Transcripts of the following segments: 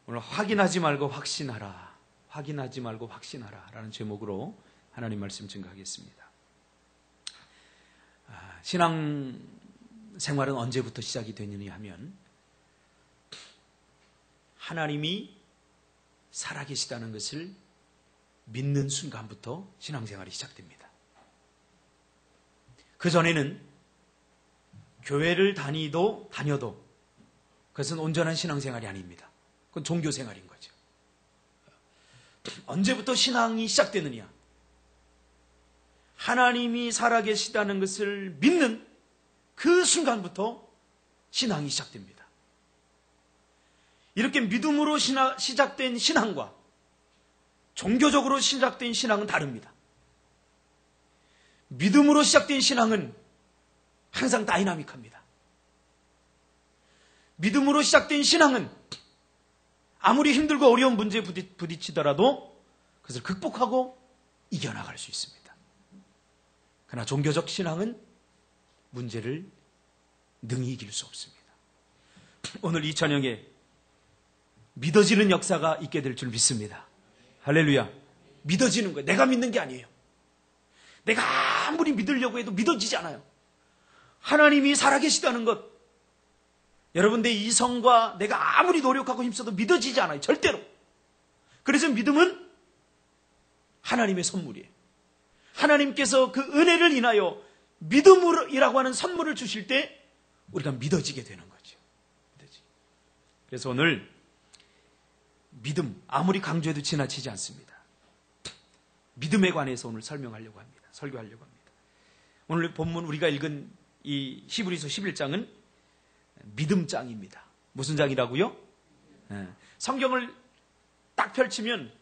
오늘 확인하지 말고 확신하라. 확인하지 말고 확신하라. 라는 제목으로 하나님 말씀 증거하겠습니다. 신앙 생활은 언제부터 시작이 되느냐 하면 하나님이 살아계시다는 것을 믿는 순간부터 신앙생활이 시작됩니다. 그전에는 교회를 다녀도 그것은 온전한 신앙생활이 아닙니다. 그건 종교생활인 거죠. 언제부터 신앙이 시작되느냐? 하나님이 살아계시다는 것을 믿는 그 순간부터 신앙이 시작됩니다. 이렇게 믿음으로 시작된 신앙과 종교적으로 시작된 신앙은 다릅니다. 믿음으로 시작된 신앙은 항상 다이나믹합니다. 믿음으로 시작된 신앙은 아무리 힘들고 어려운 문제에 부딪히더라도 그것을 극복하고 이겨나갈 수 있습니다. 그러나 종교적 신앙은 문제를 능히 이길 수 없습니다. 오늘 이 저녁에 믿어지는 역사가 있게 될 줄 믿습니다. 할렐루야. 믿어지는 거예요. 내가 믿는 게 아니에요. 내가 아무리 믿으려고 해도 믿어지지 않아요. 하나님이 살아계시다는 것, 여러분들의 이성과 내가 아무리 노력하고 힘써도 믿어지지 않아요. 절대로. 그래서 믿음은 하나님의 선물이에요. 하나님께서 그 은혜를 인하여 믿음이라고 하는 선물을 주실 때 우리가 믿어지게 되는 거죠. 그래서 오늘 믿음, 아무리 강조해도 지나치지 않습니다. 믿음에 관해서 오늘 설교하려고 합니다. 오늘 본문 우리가 읽은 이 히브리서 11장은 믿음장입니다. 무슨 장이라고요? 성경을 딱 펼치면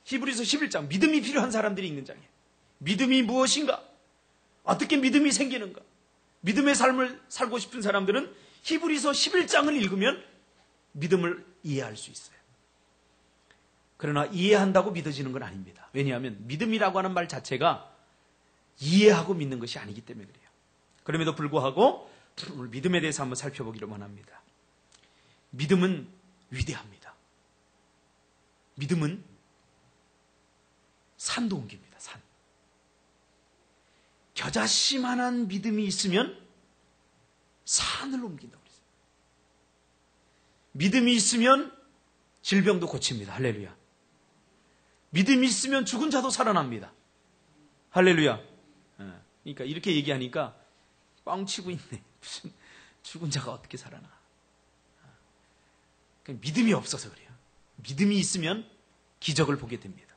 히브리서 11장, 믿음이 필요한 사람들이 읽는 장이에요. 믿음이 무엇인가? 어떻게 믿음이 생기는가? 믿음의 삶을 살고 싶은 사람들은 히브리서 11장을 읽으면 믿음을 이해할 수 있어요. 그러나 이해한다고 믿어지는 건 아닙니다. 왜냐하면 믿음이라고 하는 말 자체가 이해하고 믿는 것이 아니기 때문에 그래요. 그럼에도 불구하고 오늘 믿음에 대해서 한번 살펴보기를 원합니다. 믿음은 위대합니다. 믿음은 산도 옮깁니다. 산. 겨자씨만한 믿음이 있으면 산을 옮긴다고 그랬어요. 믿음이 있으면 질병도 고칩니다. 할렐루야. 믿음이 있으면 죽은 자도 살아납니다. 할렐루야. 그러니까 이렇게 얘기하니까 뻥치고 있네. 무슨 죽은 자가 어떻게 살아나. 믿음이 없어서 그래요. 믿음이 있으면 기적을 보게 됩니다.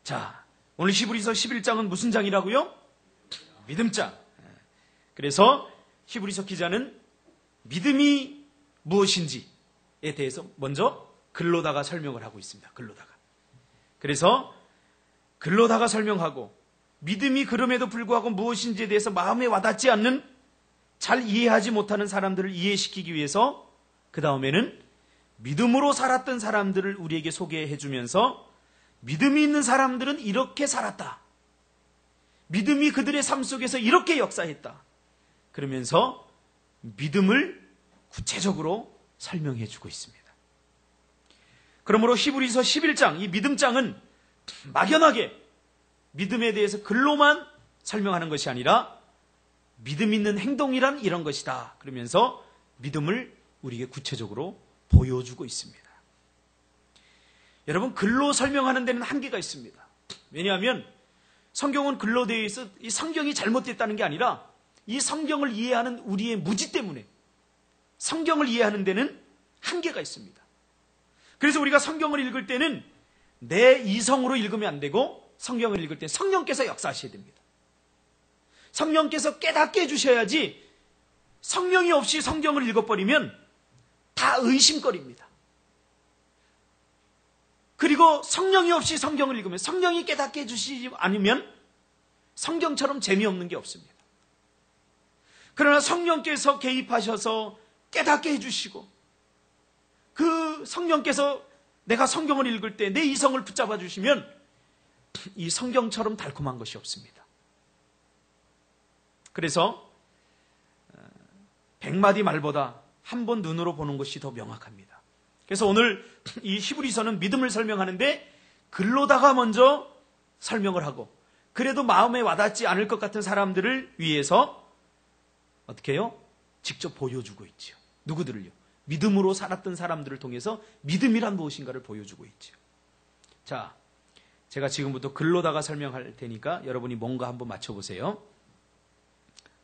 자, 오늘 히브리서 11장은 무슨 장이라고요? 믿음장. 그래서 히브리서 기자는 믿음이 무엇인지에 대해서 먼저 글로다가 설명을 하고 있습니다. 그래서 글로다가 설명하고 믿음이 그럼에도 불구하고 무엇인지에 대해서 마음에 와닿지 않는, 잘 이해하지 못하는 사람들을 이해시키기 위해서 그 다음에는 믿음으로 살았던 사람들을 우리에게 소개해 주면서 믿음이 있는 사람들은 이렇게 살았다. 믿음이 그들의 삶 속에서 이렇게 역사했다. 그러면서 믿음을 구체적으로 설명해 주고 있습니다. 그러므로 히브리서 11장, 이 믿음장은 막연하게 믿음에 대해서 글로만 설명하는 것이 아니라 믿음 있는 행동이란 이런 것이다. 그러면서 믿음을 우리에게 구체적으로 보여주고 있습니다. 여러분, 글로 설명하는 데는 한계가 있습니다. 왜냐하면 성경은 글로 되어 있어 이 성경이 잘못됐다는 게 아니라 이 성경을 이해하는 우리의 무지 때문에 성경을 이해하는 데는 한계가 있습니다. 그래서 우리가 성경을 읽을 때는 내 이성으로 읽으면 안 되고 성경을 읽을 때 성령께서 역사하셔야 됩니다. 성령께서 깨닫게 해주셔야지 성령이 없이 성경을 읽어버리면 다 의심거립니다. 그리고 성령이 없이 성경을 읽으면 성령이 깨닫게 해주시지 않으면 성경처럼 재미없는 게 없습니다. 그러나 성령께서 개입하셔서 깨닫게 해주시고 그 성령께서 내가 성경을 읽을 때 내 이성을 붙잡아 주시면 이 성경처럼 달콤한 것이 없습니다. 그래서 100마디 말보다 한 번 눈으로 보는 것이 더 명확합니다. 그래서 오늘 이 히브리서는 믿음을 설명하는데 글로다가 먼저 설명을 하고, 그래도 마음에 와닿지 않을 것 같은 사람들을 위해서 어떻게 해요? 직접 보여주고 있죠. 누구들을요? 믿음으로 살았던 사람들을 통해서 믿음이란 무엇인가를 보여주고 있죠. 자, 제가 지금부터 글로다가 설명할 테니까 여러분이 뭔가 한번 맞춰보세요.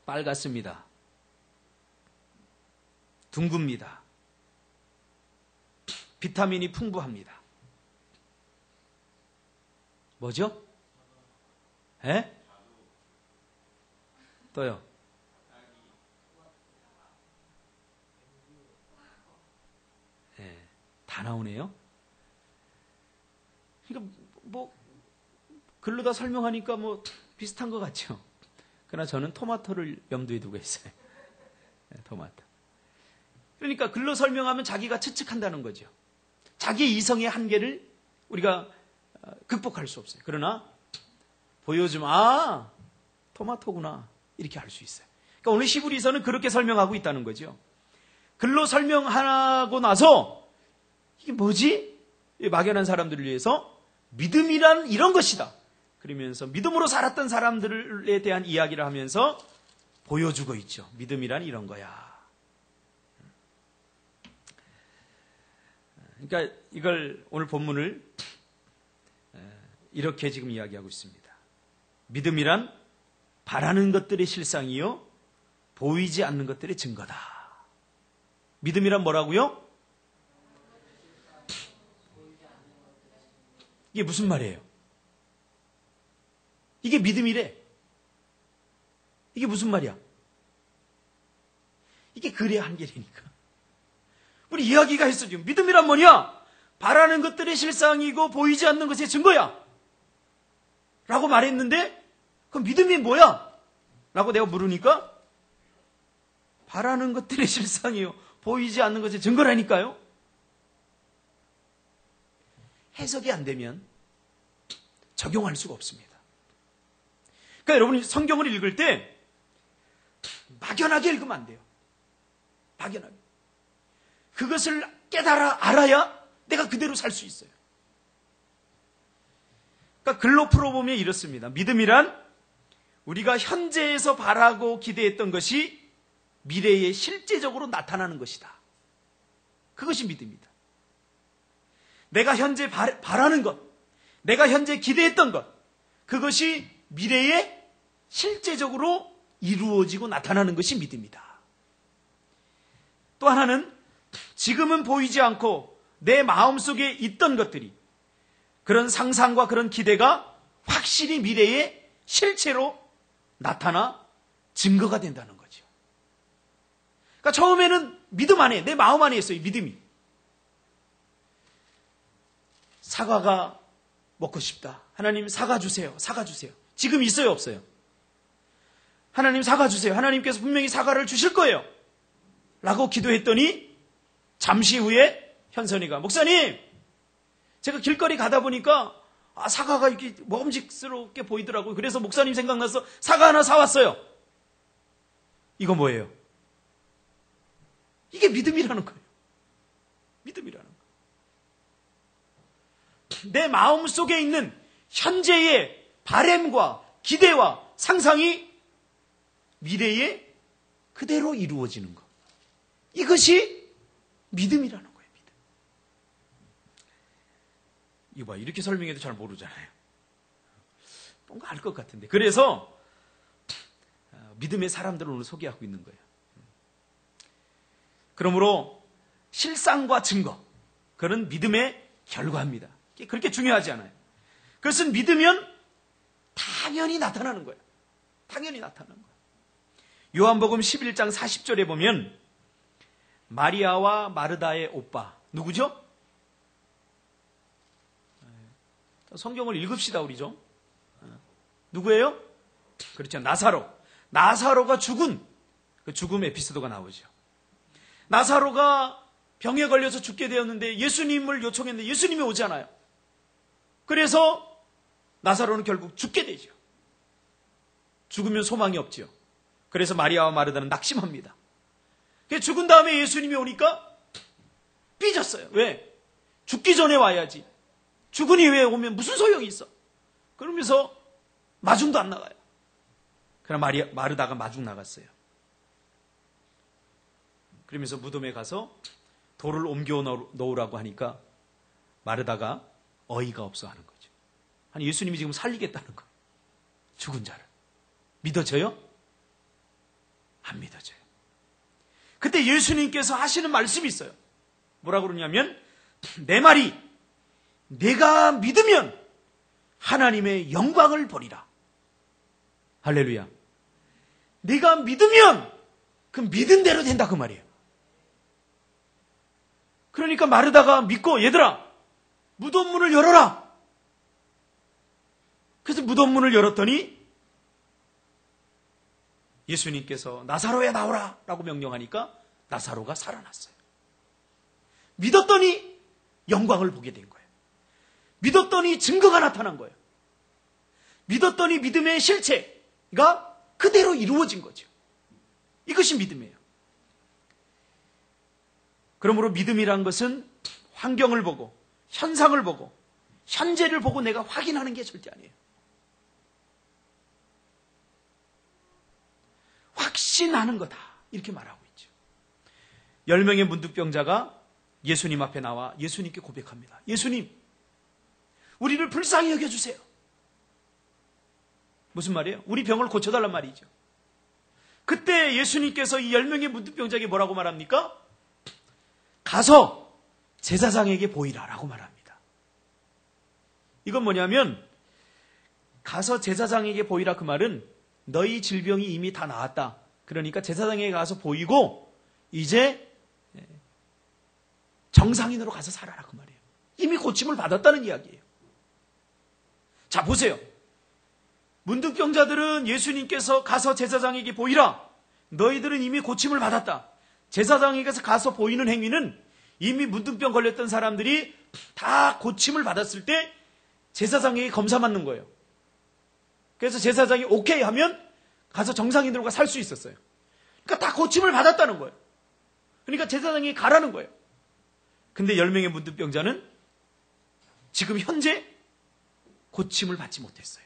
빨갛습니다. 둥굽니다. 비타민이 풍부합니다. 뭐죠? 에? 또요? 네, 다 나오네요. 그러니까 뭐 글로다 설명하니까 뭐 비슷한 것 같죠. 그러나 저는 토마토를 염두에 두고 있어요. 네, 토마토. 그러니까 글로 설명하면 자기가 추측한다는 거죠. 자기의 이성의 한계를 우리가 극복할 수 없어요. 그러나 보여주면 토마토구나 이렇게 알 수 있어요. 그러니까 오늘 히브리서는 그렇게 설명하고 있다는 거죠. 글로 설명하고 나서 이게 뭐지? 막연한 사람들을 위해서 믿음이란 이런 것이다. 그러면서 믿음으로 살았던 사람들에 대한 이야기를 하면서 보여주고 있죠. 믿음이란 이런 거야. 그러니까 이걸 오늘 본문을 이렇게 지금 이야기하고 있습니다. 믿음이란 바라는 것들의 실상이요 보이지 않는 것들의 증거다. 믿음이란 뭐라고요? 이게 무슨 말이에요? 이게 믿음이래. 이게 무슨 말이야? 이게 글의 한계라니까. 우리 이야기가 했어 지금. 믿음이란 뭐냐? 바라는 것들의 실상이고 보이지 않는 것의 증거야. 라고 말했는데 그럼 믿음이 뭐야? 라고 내가 물으니까 바라는 것들의 실상이요 보이지 않는 것의 증거라니까요. 해석이 안 되면 적용할 수가 없습니다. 그러니까 여러분이 성경을 읽을 때 막연하게 읽으면 안 돼요. 막연하게. 그것을 알아야 내가 그대로 살 수 있어요. 그러니까 글로 풀어보면 이렇습니다. 믿음이란 우리가 현재에서 바라고 기대했던 것이 미래에 실제적으로 나타나는 것이다. 그것이 믿음이다. 내가 현재 바라는 것, 내가 현재 기대했던 것, 그것이 미래에 실제적으로 이루어지고 나타나는 것이 믿음이다. 또 하나는 지금은 보이지 않고 내 마음속에 있던 것들이 그런 상상과 그런 기대가 확실히 미래에 실체로 나타나 증거가 된다는 거죠. 그러니까 처음에는 믿음 안에, 내 마음 안에 있어요, 믿음이. 사과가 먹고 싶다. 하나님 사과 주세요. 사과 주세요. 지금 있어요, 없어요? 하나님 사과 주세요. 하나님께서 분명히 사과를 주실 거예요. 라고 기도했더니 잠시 후에 현선이가 목사님, 제가 길거리 가다 보니까 사과가 이렇게 먹음직스럽게 보이더라고요. 그래서 목사님 생각나서 사과 하나 사왔어요. 이거 뭐예요? 이게 믿음이라는 거예요. 믿음이라는 거예요. 내 마음 속에 있는 현재의 바램과 기대와 상상이 미래에 그대로 이루어지는 것. 이것이 믿음이라는 거예요. 믿음. 이거 봐, 이렇게 설명해도 잘 모르잖아요. 뭔가 알 것 같은데. 그래서 믿음의 사람들을 오늘 소개하고 있는 거예요. 그러므로 실상과 증거, 그런 믿음의 결과입니다. 그렇게 중요하지 않아요. 그것은 믿으면 당연히 나타나는 거예요. 당연히 나타나는 거예요. 요한복음 11장 40절에 보면 마리아와 마르다의 오빠, 누구죠? 성경을 읽읍시다, 우리 좀. 누구예요? 그렇죠. 나사로. 나사로가 죽은 그 죽음 에피소드가 나오죠. 나사로가 병에 걸려서 죽게 되었는데 예수님을 요청했는데 예수님이 오잖아요. 그래서 나사로는 결국 죽게 되죠. 죽으면 소망이 없죠. 그래서 마리아와 마르다는 낙심합니다. 죽은 다음에 예수님이 오니까 삐졌어요. 빠졌어요. 왜? 죽기 전에 와야지. 죽은 이후에 오면 무슨 소용이 있어? 그러면서 마중도 안 나가요. 그러나 마르다가 마중 나갔어요. 그러면서 무덤에 가서 돌을 옮겨 놓으라고 하니까 마르다가 어이가 없어 하는 거죠. 아니, 예수님이 지금 살리겠다는 거예요. 죽은 자를. 믿어져요? 안 믿어져요. 그때 예수님께서 하시는 말씀이 있어요. 뭐라고 그러냐면, 내 말이 내가 믿으면 하나님의 영광을 보리라. 할렐루야. 네가 믿으면 그 믿은 대로 된다 그 말이에요. 그러니까 마르다가 믿고, 얘들아 무덤 문을 열어라. 그래서 무덤 문을 열었더니 예수님께서 나사로야 나오라 라고 명령하니까 나사로가 살아났어요. 믿었더니 영광을 보게 된 거예요. 믿었더니 증거가 나타난 거예요. 믿었더니 믿음의 실체가 그대로 이루어진 거죠. 이것이 믿음이에요. 그러므로 믿음이란 것은 환경을 보고 현상을 보고 현재를 보고 내가 확인하는 게 절대 아니에요. 확신하는 거다 이렇게 말하고 있죠. 10명의 문득병자가 예수님 앞에 나와 예수님께 고백합니다. 예수님, 우리를 불쌍히 여겨주세요. 무슨 말이에요? 우리 병을 고쳐달란 말이죠. 그때 예수님께서 이 10명의 문득병자에게 뭐라고 말합니까? 가서 제사장에게 보이라 라고 말합니다. 이건 뭐냐면, 가서 제사장에게 보이라 그 말은 너희 질병이 이미 다 나았다. 그러니까 제사장에게 가서 보이고 이제 정상인으로 가서 살아라 그 말이에요. 이미 고침을 받았다는 이야기예요. 자, 보세요. 문득병자들은 예수님께서 가서 제사장에게 보이라. 너희들은 이미 고침을 받았다. 제사장에게서 가서 보이는 행위는 이미 문둥병 걸렸던 사람들이 다 고침을 받았을 때 제사장에게 검사 받는 거예요. 그래서 제사장이 오케이 하면 가서 정상인으로 살 수 있었어요. 그러니까 다 고침을 받았다는 거예요. 그러니까 제사장이 가라는 거예요. 근데 10명의 문둥병자는 지금 현재 고침을 받지 못했어요.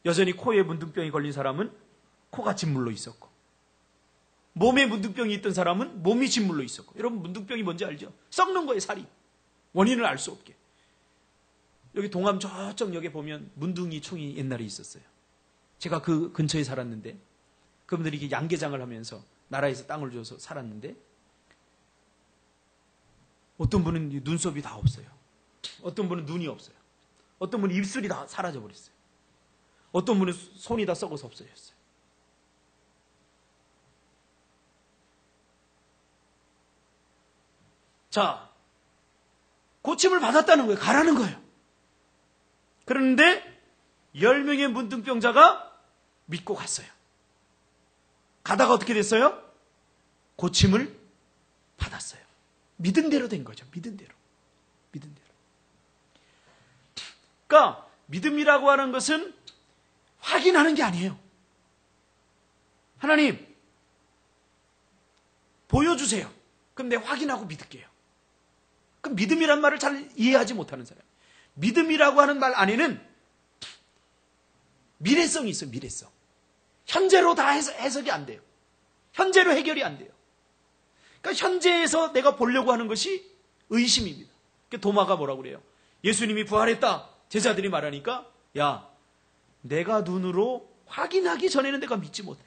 여전히 코에 문둥병이 걸린 사람은 코가 진물로 있었고, 몸에 문둥병이 있던 사람은 몸이 진물로 있었고. 여러분, 문둥병이 뭔지 알죠? 썩는 거예요, 살이. 원인을 알 수 없게. 여기 동암 저쪽 역에 보면 문둥이 총이 옛날에 있었어요. 제가 그 근처에 살았는데, 그분들이 이렇게 양계장을 하면서 나라에서 땅을 줘서 살았는데, 어떤 분은 눈썹이 다 없어요. 어떤 분은 눈이 없어요. 어떤 분은 입술이 다 사라져버렸어요. 어떤 분은 손이 다 썩어서 없어졌어요. 자, 고침을 받았다는 거예요. 가라는 거예요. 그런데 10명의 문둥병자가 믿고 갔어요. 가다가 어떻게 됐어요? 고침을 받았어요. 믿은 대로 된 거죠. 믿은 대로. 믿은 대로. 그러니까 믿음이라고 하는 것은 확인하는 게 아니에요. 하나님, 보여주세요. 그럼 내가 확인하고 믿을게요. 그럼 믿음이란 말을 잘 이해하지 못하는 사람. 믿음이라고 하는 말 안에는 미래성이 있어요. 미래성. 현재로 다 해석이 안 돼요. 현재로 해결이 안 돼요. 그러니까 현재에서 내가 보려고 하는 것이 의심입니다. 도마가 뭐라고 그래요? 예수님이 부활했다. 제자들이 말하니까, 야, 내가 눈으로 확인하기 전에는 내가 믿지 못해.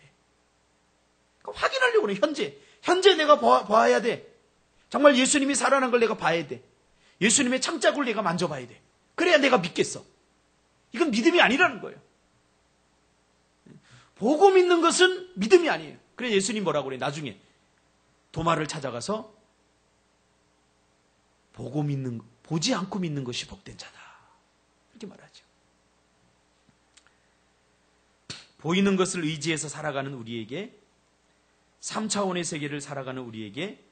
그러니까 확인하려고 그래. 현재 내가 봐야 돼. 정말 예수님이 살아난 걸 내가 봐야 돼. 예수님의 창자국을 내가 만져봐야 돼. 그래야 내가 믿겠어. 이건 믿음이 아니라는 거예요. 보고 믿는 것은 믿음이 아니에요. 그래 예수님 뭐라고 그래? 나중에 도마를 찾아가서 보지 않고 믿는 것이 복된 자다. 이렇게 말하죠. 보이는 것을 의지해서 살아가는 우리에게, 3차원의 세계를 살아가는 우리에게,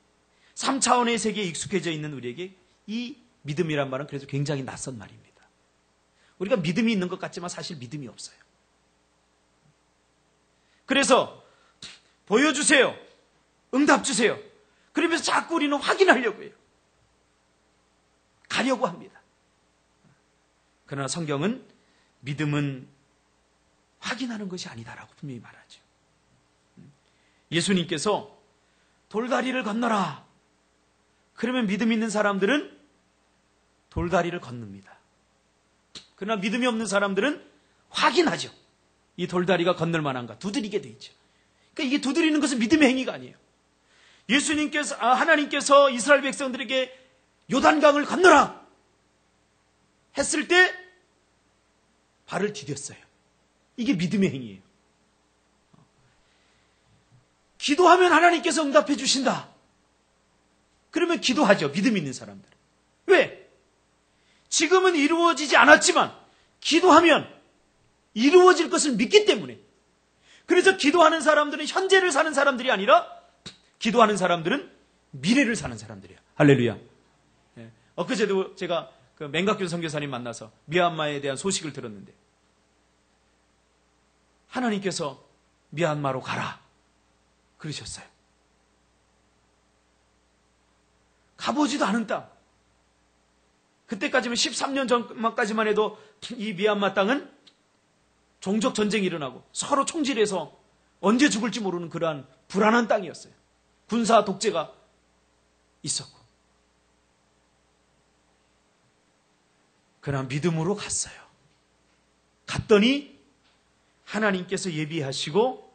3차원의 세계에 익숙해져 있는 우리에게 이 믿음이란 말은 그래서 굉장히 낯선 말입니다. 우리가 믿음이 있는 것 같지만 사실 믿음이 없어요. 그래서 보여주세요. 응답 주세요. 그러면서 자꾸 우리는 확인하려고 해요. 가려고 합니다. 그러나 성경은 믿음은 확인하는 것이 아니다라고 분명히 말하죠. 예수님께서 돌다리를 건너라. 그러면 믿음 있는 사람들은 돌다리를 건넙니다. 그러나 믿음이 없는 사람들은 확인하죠. 이 돌다리가 건널 만한가 두드리게 돼 있죠. 그러니까 이게 두드리는 것은 믿음의 행위가 아니에요. 하나님께서 이스라엘 백성들에게 요단강을 건너라 했을 때 발을 디뎠어요. 이게 믿음의 행위예요. 기도하면 하나님께서 응답해 주신다. 그러면 기도하죠. 믿음 있는 사람들. 왜? 지금은 이루어지지 않았지만 기도하면 이루어질 것을 믿기 때문에. 그래서 기도하는 사람들은 현재를 사는 사람들이 아니라 기도하는 사람들은 미래를 사는 사람들이에요. 할렐루야. 엊그제도 제가 그 맹각균 선교사님 만나서 미얀마에 대한 소식을 들었는데 하나님께서 미얀마로 가라 그러셨어요. 가보지도 않은 땅. 그때까지면 13년 전까지만 해도 이 미얀마 땅은 종족 전쟁이 일어나고 서로 총질해서 언제 죽을지 모르는 그러한 불안한 땅이었어요. 군사 독재가 있었고. 그러나 믿음으로 갔어요. 갔더니 하나님께서 예비하시고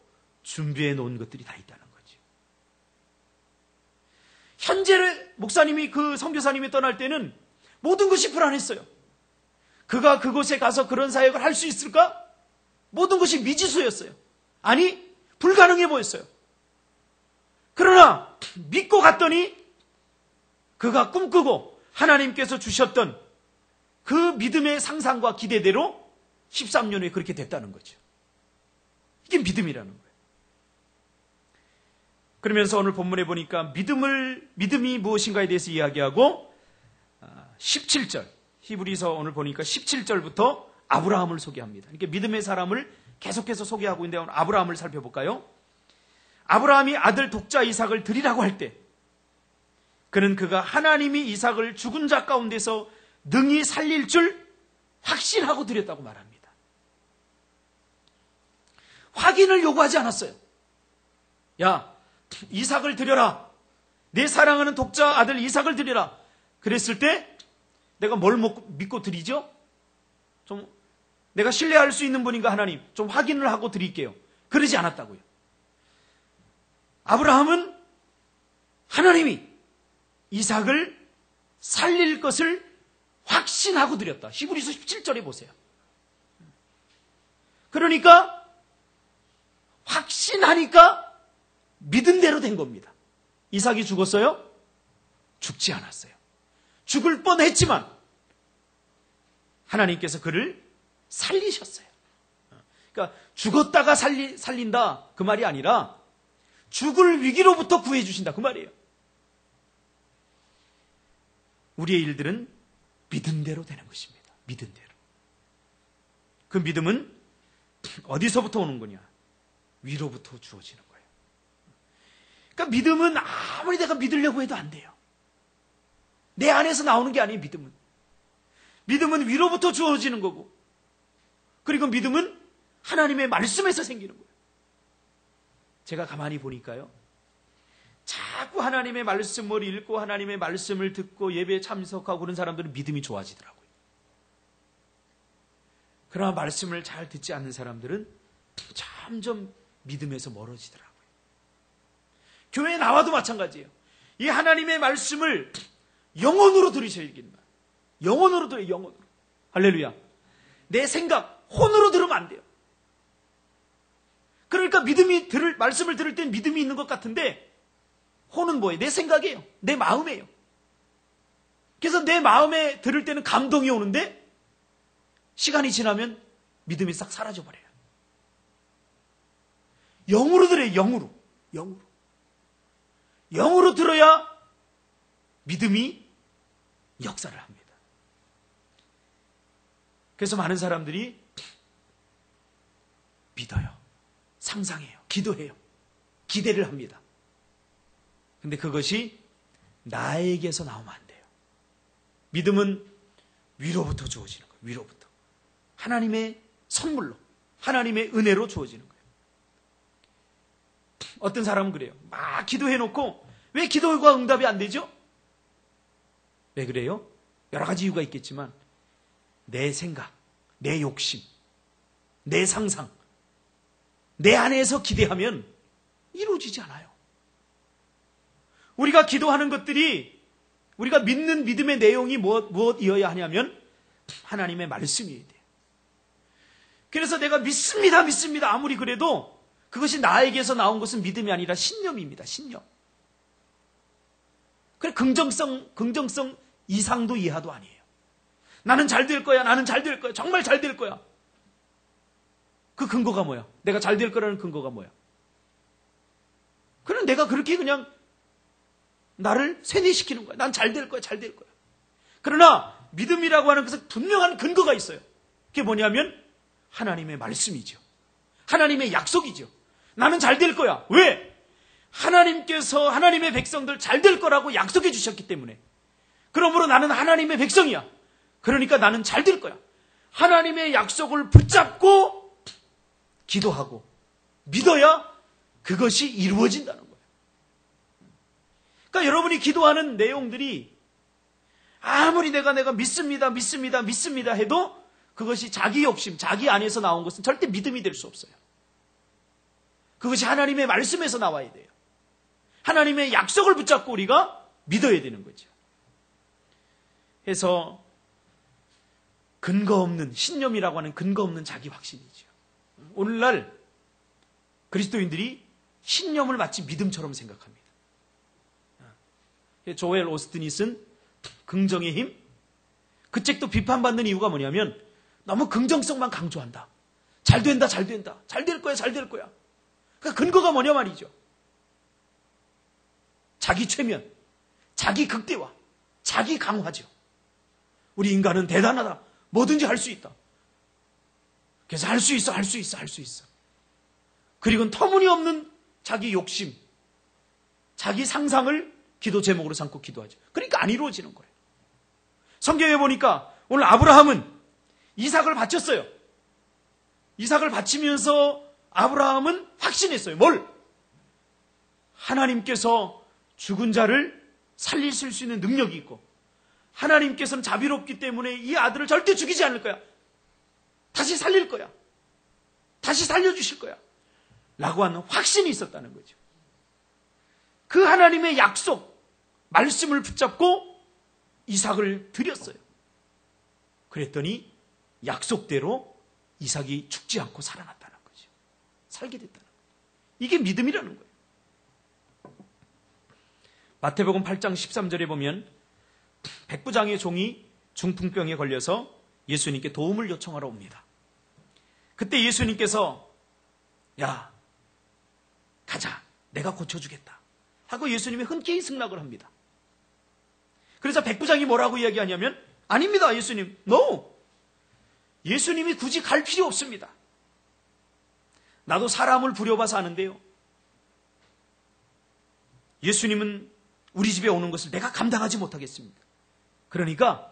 준비해 놓은 것들이 다 있다는 거죠. 현재를 목사님이 그 선교사님이 떠날 때는 모든 것이 불안했어요. 그가 그곳에 가서 그런 사역을 할 수 있을까? 모든 것이 미지수였어요. 아니, 불가능해 보였어요. 그러나 믿고 갔더니 그가 꿈꾸고 하나님께서 주셨던 그 믿음의 상상과 기대대로 13년 후에 그렇게 됐다는 거죠. 이게 믿음이라는 거예요. 그러면서 오늘 본문에 보니까 믿음이 무엇인가에 대해서 이야기하고 17절, 히브리서 오늘 보니까 17절부터 아브라함을 소개합니다. 그러니까 믿음의 사람을 계속해서 소개하고 있는데 오늘 아브라함을 살펴볼까요? 아브라함이 아들 독자 이삭을 드리라고 할 때 그는 그가 하나님이 이삭을 죽은 자 가운데서 능히 살릴 줄 확신하고 드렸다고 말합니다. 확인을 요구하지 않았어요. 야, 이삭을 드려라. 내 사랑하는 독자 아들 이삭을 드려라. 그랬을 때 내가 뭘 믿고 드리죠? 좀 내가 신뢰할 수 있는 분인가 하나님 좀 확인을 하고 드릴게요. 그러지 않았다고요. 아브라함은 하나님이 이삭을 살릴 것을 확신하고 드렸다. 히브리서 17절에 보세요. 그러니까 확신하니까 믿은 대로 된 겁니다. 이삭이 죽었어요? 죽지 않았어요. 죽을 뻔했지만 하나님께서 그를 살리셨어요. 그러니까 죽었다가 살린다 그 말이 아니라 죽을 위기로부터 구해주신다 그 말이에요. 우리의 일들은 믿은 대로 되는 것입니다. 믿은 대로. 그 믿음은 어디서부터 오는 거냐? 위로부터 주어지는 거예요. 그러니까 믿음은 아무리 내가 믿으려고 해도 안 돼요. 내 안에서 나오는 게 아니에요. 믿음은 위로부터 주어지는 거고 그리고 믿음은 하나님의 말씀에서 생기는 거예요. 제가 가만히 보니까요. 자꾸 하나님의 말씀을 읽고 하나님의 말씀을 듣고 예배에 참석하고 그런 사람들은 믿음이 좋아지더라고요. 그러나 말씀을 잘 듣지 않는 사람들은 점점 믿음에서 멀어지더라고요. 교회에 나와도 마찬가지예요. 이 하나님의 말씀을 영혼으로 들으셔야 되겠나. 영혼으로 들어요. 영혼으로. 할렐루야. 내 생각, 혼으로 들으면 안 돼요. 그러니까 말씀을 들을 땐 믿음이 있는 것 같은데 혼은 뭐예요? 내 생각이에요. 내 마음이에요. 그래서 내 마음에 들을 때는 감동이 오는데 시간이 지나면 믿음이 싹 사라져버려요. 영으로 들어요. 영으로. 영으로 들어야 믿음이 역사를 합니다. 그래서 많은 사람들이 믿어요. 상상해요. 기도해요. 기대를 합니다. 근데 그것이 나에게서 나오면 안 돼요. 믿음은 위로부터 주어지는 거예요. 위로부터. 하나님의 선물로, 하나님의 은혜로 주어지는 거예요. 어떤 사람은 그래요. 막 기도해놓고 왜 기도가 응답이 안 되죠? 왜 그래요? 여러 가지 이유가 있겠지만 내 생각, 내 욕심, 내 상상, 내 안에서 기대하면 이루어지지 않아요. 우리가 기도하는 것들이 우리가 믿는 믿음의 내용이 무엇이어야 하냐면 하나님의 말씀이어야 돼요. 그래서 내가 믿습니다, 믿습니다. 아무리 그래도 그것이 나에게서 나온 것은 믿음이 아니라 신념입니다. 신념. 그래 긍정성 이상도 이하도 아니에요. 나는 잘 될 거야. 나는 잘 될 거야. 정말 잘 될 거야. 그 근거가 뭐야? 내가 잘 될 거라는 근거가 뭐야? 그럼 내가 그렇게 그냥 나를 세뇌시키는 거야. 난 잘 될 거야. 잘 될 거야. 그러나 믿음이라고 하는 것은 분명한 근거가 있어요. 그게 뭐냐면 하나님의 말씀이죠. 하나님의 약속이죠. 나는 잘 될 거야. 왜? 하나님께서 하나님의 백성들 잘 될 거라고 약속해 주셨기 때문에. 그러므로 나는 하나님의 백성이야. 그러니까 나는 잘 될 거야. 하나님의 약속을 붙잡고 기도하고 믿어야 그것이 이루어진다는 거예요. 그러니까 여러분이 기도하는 내용들이 아무리 내가 믿습니다, 믿습니다, 믿습니다 해도 그것이 자기 욕심, 자기 안에서 나온 것은 절대 믿음이 될 수 없어요. 그것이 하나님의 말씀에서 나와야 돼요. 하나님의 약속을 붙잡고 우리가 믿어야 되는 거죠. 그래서 근거 없는 신념이라고 하는 근거 없는 자기 확신이죠. 오늘날 그리스도인들이 신념을 마치 믿음처럼 생각합니다. 조엘 오스틴이 쓴 긍정의 힘, 그 책도 비판받는 이유가 뭐냐면 너무 긍정성만 강조한다. 잘 된다, 잘 된다. 잘 될 거야, 잘 될 거야. 그러니까 근거가 뭐냐 말이죠. 자기 최면, 자기 극대화, 자기 강화죠. 우리 인간은 대단하다. 뭐든지 할 수 있다. 그래서 할 수 있어, 할 수 있어, 할 수 있어. 그리고 터무니없는 자기 욕심, 자기 상상을 기도 제목으로 삼고 기도하죠. 그러니까 안 이루어지는 거예요. 성경에 보니까 오늘 아브라함은 이삭을 바쳤어요. 이삭을 바치면서 아브라함은 확신했어요. 뭘? 하나님께서 죽은 자를 살릴 수 있는 능력이 있고 하나님께서는 자비롭기 때문에 이 아들을 절대 죽이지 않을 거야. 다시 살릴 거야. 다시 살려주실 거야. 라고 하는 확신이 있었다는 거죠. 그 하나님의 약속, 말씀을 붙잡고 이삭을 드렸어요. 그랬더니 약속대로 이삭이 죽지 않고 살아났다는 거죠. 살게 됐다는 거예요. 이게 믿음이라는 거예요. 마태복음 8장 13절에 보면 백부장의 종이 중풍병에 걸려서 예수님께 도움을 요청하러 옵니다. 그때 예수님께서 야, 가자. 내가 고쳐주겠다. 하고 예수님이 흔쾌히 승낙을 합니다. 그래서 백부장이 뭐라고 이야기하냐면 아닙니다, 예수님. No. 예수님이 굳이 갈 필요 없습니다. 나도 사람을 부려봐서 아는데요. 예수님은 우리 집에 오는 것을 내가 감당하지 못하겠습니다. 그러니까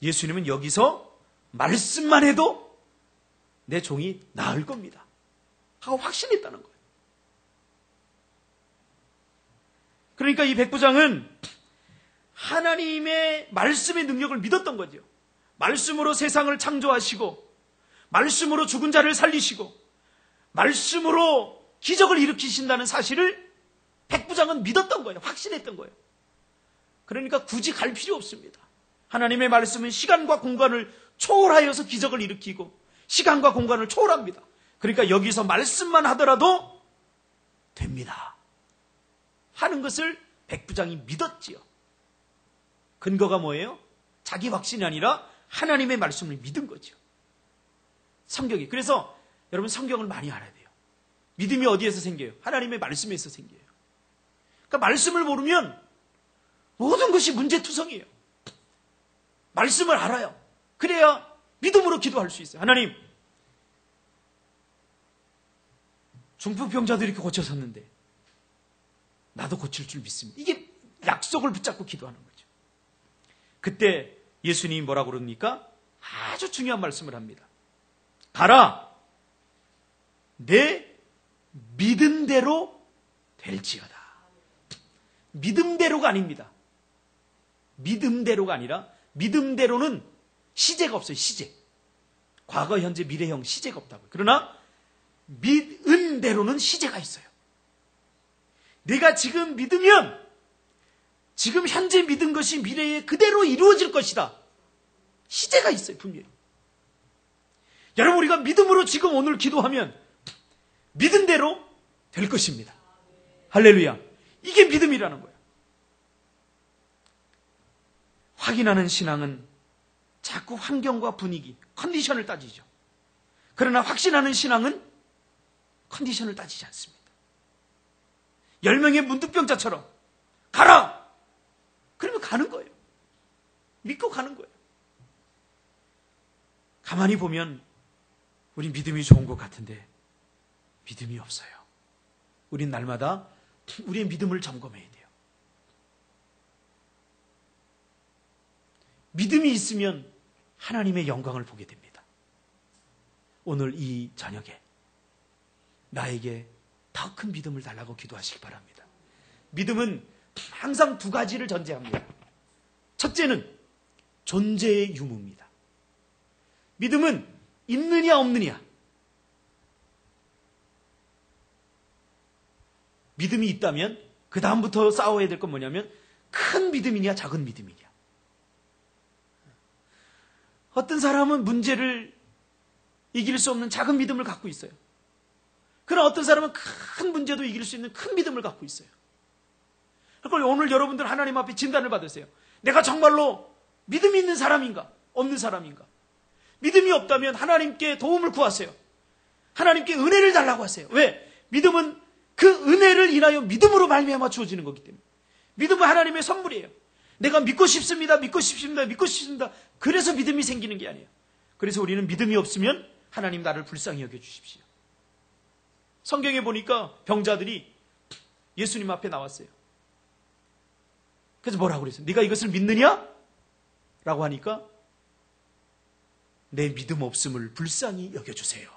예수님은 여기서 말씀만 해도 내 종이 나을 겁니다. 하고 확신했다는 거예요. 그러니까 이 백부장은 하나님의 말씀의 능력을 믿었던 거죠. 말씀으로 세상을 창조하시고 말씀으로 죽은 자를 살리시고 말씀으로 기적을 일으키신다는 사실을 백부장은 믿었던 거예요. 확신했던 거예요. 그러니까 굳이 갈 필요 없습니다. 하나님의 말씀은 시간과 공간을 초월하여서 기적을 일으키고 시간과 공간을 초월합니다. 그러니까 여기서 말씀만 하더라도 됩니다. 하는 것을 백부장이 믿었지요. 근거가 뭐예요? 자기 확신이 아니라 하나님의 말씀을 믿은 거죠. 성경이. 그래서 여러분 성경을 많이 알아야 돼요. 믿음이 어디에서 생겨요? 하나님의 말씀에서 생겨요. 그러니까 말씀을 모르면 모든 것이 문제투성이에요. 말씀을 알아요. 그래야 믿음으로 기도할 수 있어요. 하나님, 중풍병자들이 이렇게 고쳐섰는데 나도 고칠 줄 믿습니다. 이게 약속을 붙잡고 기도하는 거죠. 그때 예수님이 뭐라고 그럽니까? 아주 중요한 말씀을 합니다. 가라! 내 믿음대로 될지어다. 믿음대로가 아닙니다. 믿음대로가 아니라 믿음대로는 시제가 없어요. 시제. 과거, 현재, 미래형 시제가 없다고요. 그러나 믿음대로는 시제가 있어요. 내가 지금 믿으면 지금 현재 믿은 것이 미래에 그대로 이루어질 것이다. 시제가 있어요. 분명히. 여러분, 우리가 믿음으로 지금 오늘 기도하면 믿은 대로 될 것입니다. 할렐루야. 이게 믿음이라는 거예요. 확인하는 신앙은 자꾸 환경과 분위기, 컨디션을 따지죠. 그러나 확신하는 신앙은 컨디션을 따지지 않습니다. 10명의 문득병자처럼 가라! 그러면 가는 거예요. 믿고 가는 거예요. 가만히 보면 우리 믿음이 좋은 것 같은데 믿음이 없어요. 우린 날마다 우리의 믿음을 점검해야 돼요. 믿음이 있으면 하나님의 영광을 보게 됩니다. 오늘 이 저녁에 나에게 더 큰 믿음을 달라고 기도하시기 바랍니다. 믿음은 항상 두 가지를 전제합니다. 첫째는 존재의 유무입니다. 믿음은 있느냐 없느냐. 믿음이 있다면 그 다음부터 싸워야 될 건 뭐냐면 큰 믿음이냐 작은 믿음이냐. 어떤 사람은 문제를 이길 수 없는 작은 믿음을 갖고 있어요. 그러나 어떤 사람은 큰 문제도 이길 수 있는 큰 믿음을 갖고 있어요. 그러니까 오늘 여러분들 하나님 앞에 진단을 받으세요. 내가 정말로 믿음이 있는 사람인가? 없는 사람인가? 믿음이 없다면 하나님께 도움을 구하세요. 하나님께 은혜를 달라고 하세요. 왜? 믿음은 그 은혜를 인하여 믿음으로 말미암아 주어지는 거기 때문에. 믿음은 하나님의 선물이에요. 내가 믿고 싶습니다. 믿고 싶습니다. 믿고 싶습니다. 그래서 믿음이 생기는 게 아니에요. 그래서 우리는 믿음이 없으면 하나님 나를 불쌍히 여겨주십시오. 성경에 보니까 병자들이 예수님 앞에 나왔어요. 그래서 뭐라고 그랬어요? 네가 이것을 믿느냐? 라고 하니까 내 믿음 없음을 불쌍히 여겨주세요.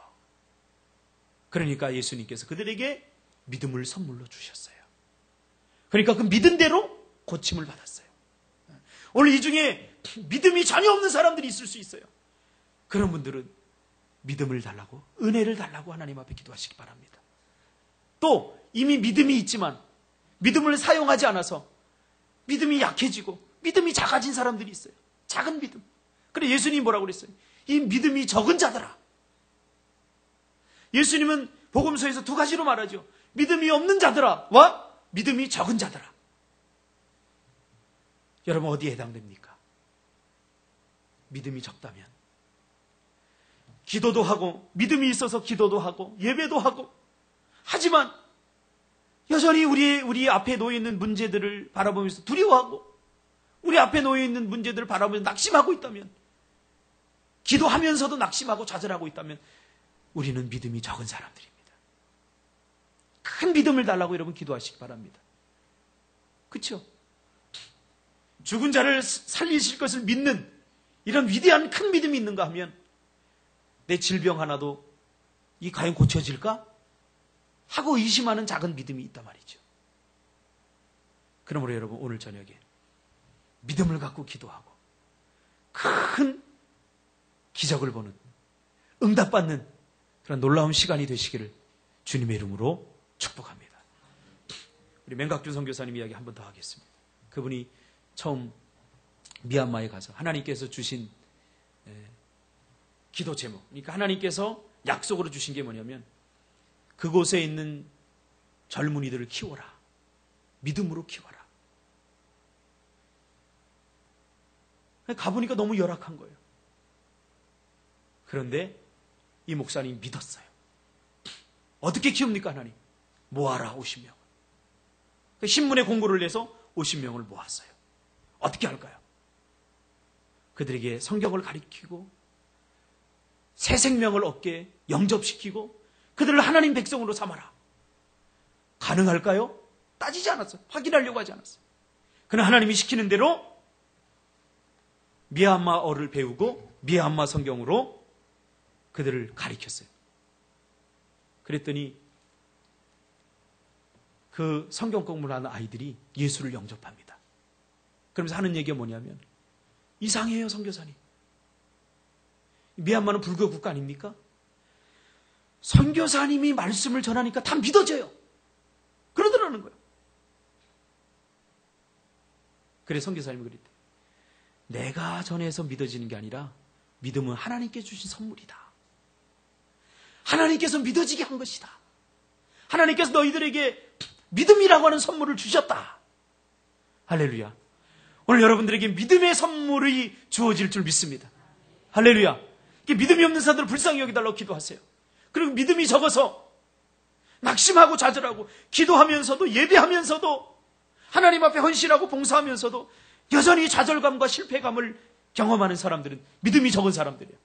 그러니까 예수님께서 그들에게 믿음을 선물로 주셨어요. 그러니까 그 믿은 대로 고침을 받았어요. 오늘 이 중에 믿음이 전혀 없는 사람들이 있을 수 있어요. 그런 분들은 믿음을 달라고, 은혜를 달라고 하나님 앞에 기도하시기 바랍니다. 또 이미 믿음이 있지만 믿음을 사용하지 않아서 믿음이 약해지고 믿음이 작아진 사람들이 있어요. 작은 믿음. 그래 예수님이 뭐라고 그랬어요? 이 믿음이 적은 자들아. 예수님은 복음서에서 두 가지로 말하죠. 믿음이 없는 자들아와 믿음이 적은 자들아. 여러분 어디에 해당됩니까? 믿음이 적다면 기도도 하고 믿음이 있어서 기도도 하고 예배도 하고 하지만 여전히 우리 앞에 놓여있는 문제들을 바라보면서 두려워하고 우리 앞에 놓여있는 문제들을 바라보면서 낙심하고 있다면 기도하면서도 낙심하고 좌절하고 있다면 우리는 믿음이 적은 사람들입니다. 큰 믿음을 달라고 여러분 기도하시기 바랍니다. 그렇죠? 죽은 자를 살리실 것을 믿는 이런 위대한 큰 믿음이 있는가 하면 내 질병 하나도 이 과연 고쳐질까? 하고 의심하는 작은 믿음이 있단 말이죠. 그러므로 여러분 오늘 저녁에 믿음을 갖고 기도하고 큰 기적을 보는 응답받는 그런 놀라운 시간이 되시기를 주님의 이름으로 축복합니다. 우리 맹각준 선교사님 이야기 한 번 더 하겠습니다. 그분이 처음 미얀마에 가서 하나님께서 주신 기도 제목, 그러니까 하나님께서 약속으로 주신 게 뭐냐면 그곳에 있는 젊은이들을 키워라. 믿음으로 키워라. 가보니까 너무 열악한 거예요. 그런데 이 목사님이 믿었어요. 어떻게 키웁니까 하나님? 모아라 50명. 신문에 공고를 내서 50명을 모았어요. 어떻게 할까요? 그들에게 성경을 가르치고 새 생명을 얻게 영접시키고 그들을 하나님 백성으로 삼아라. 가능할까요? 따지지 않았어요. 확인하려고 하지 않았어요. 그러나 하나님이 시키는 대로 미얀마어를 배우고 미얀마 성경으로 그들을 가리켰어요. 그랬더니 그 성경 공부를 하는 아이들이 예수를 영접합니다. 그러면서 하는 얘기가 뭐냐면 이상해요, 선교사님. 미얀마는 불교 국가 아닙니까? 선교사님이 말씀을 전하니까 다 믿어져요. 그러더라는 거예요. 그래 선교사님이 그랬대. 내가 전해서 믿어지는 게 아니라 믿음은 하나님께 주신 선물이다. 하나님께서 믿어지게 한 것이다. 하나님께서 너희들에게 믿음이라고 하는 선물을 주셨다. 할렐루야. 오늘 여러분들에게 믿음의 선물이 주어질 줄 믿습니다. 할렐루야. 믿음이 없는 사람들을 불쌍히 여기달라고 기도하세요. 그리고 믿음이 적어서 낙심하고 좌절하고 기도하면서도 예배하면서도 하나님 앞에 헌신하고 봉사하면서도 여전히 좌절감과 실패감을 경험하는 사람들은 믿음이 적은 사람들이에요.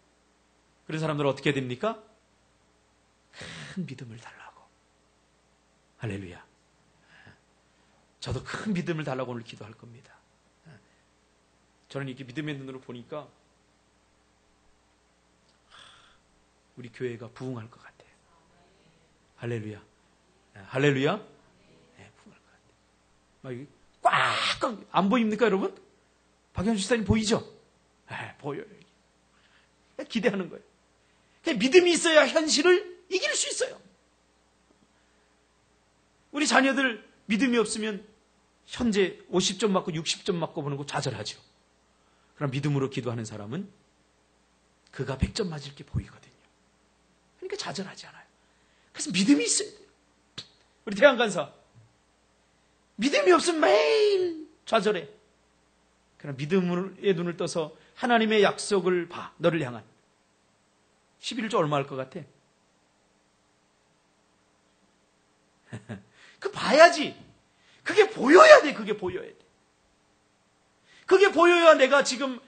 그런 사람들은 어떻게 됩니까? 큰 믿음을 달라고. 할렐루야. 저도 큰 믿음을 달라고 오늘 기도할 겁니다. 저는 이렇게 믿음의 눈으로 보니까 우리 교회가 부흥할 것 같아요. 할렐루야. 할렐루야. 네, 부흥할 것 같아요. 꽉 안 보입니까, 여러분? 박현주 집사님 보이죠? 네, 보여요. 기대하는 거예요. 믿음이 있어야 현실을 이길 수 있어요. 우리 자녀들 믿음이 없으면 현재 50점 맞고 60점 맞고 보는 거 좌절하죠. 그럼 믿음으로 기도하는 사람은 그가 100점 맞을 게 보이거든요. 그러니까 좌절하지 않아요. 그래서 믿음이 있어야 돼요. 우리 태양간사 믿음이 없으면 매일 좌절해. 그러나 믿음의 눈을 떠서 하나님의 약속을 봐. 너를 향한 11조 얼마 할 것 같아? 그 봐야지. 그게 보여야 돼. 그게 보여야 돼. 그게 보여야 내가 지금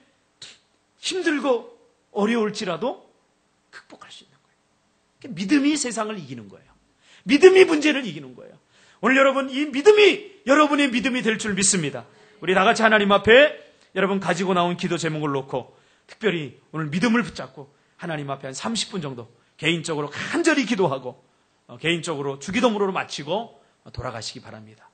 힘들고 어려울지라도 극복할 수 있는 거예요. 믿음이 세상을 이기는 거예요. 믿음이 문제를 이기는 거예요. 오늘 여러분 이 믿음이 여러분의 믿음이 될 줄 믿습니다. 우리 다 같이 하나님 앞에 여러분 가지고 나온 기도 제목을 놓고 특별히 오늘 믿음을 붙잡고 하나님 앞에 한 30분 정도 개인적으로 간절히 기도하고 개인적으로 주기도문으로 마치고 돌아가시기 바랍니다.